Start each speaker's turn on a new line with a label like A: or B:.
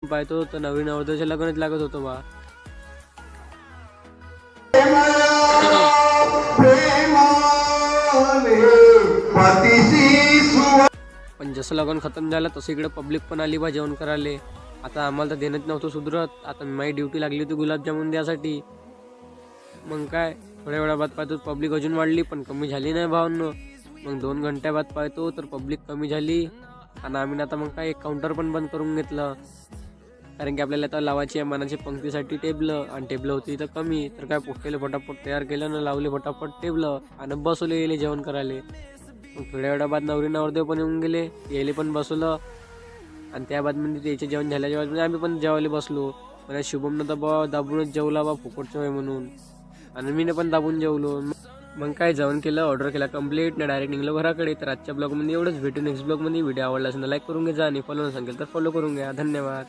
A: पाहतो तर नवीन नवरदेवाच्या लग्नच लागत होतो बा. पण जसं लग्न खतम झालं तसं इकडे पब्लिक पण आली बा जेवण करायला. आता आम्हाला तर देणंच नव्हतं सुधरत. आता माझी ड्युटी लागली होती गुलाबजामुन द्यासाठी. मग काय थोड्या वेळा बाद पाहतो पब्लिक अजून वाढली पण कमी झाली नाही भावांनो. मग 2 घंट्या बाद पाहतो तर पब्लिक कमी झाली आणि आम्ही आता मग काय एक काउंटर पण बंद करून घेतलं. कारण की आपल्याला आता लावायची आहे मनाची पंक्तीसाठी टेबलं आणि टेबलं होती तर कमी. तर काय पोट्टेले फटाफट तयार केलं ना लावले फटाफट टेबलं आणि बसवले गेले जेवण करायला. मग थोड्या वेळा बाद नवरी नवरदेव पण येऊन गेले, यायले पण बसवलं आणि त्या बाद म्हणजे त्याचे जेवण झाल्याच्या बाद आम्ही पण जेवायला बसलो. मला शुभमनं तर बा दाबूनच जेवला बा फुकटचं आहे म्हणून आणि मीने पण दाबून जेवलो. मग काय जेवण केलं, ऑर्डर केला कंप्लीट ना डायरेक्ट निघलो घराकडे. तर आजच्या ब्लॉगमध्ये एवढंच. भेटू नेक्स्ट ब्लॉगमध्ये. व्हिडिओ आवडला असेल तर लाईक करून घ्या आणि फॉलो सांगेल तर फॉलो करून घ्या. धन्यवाद.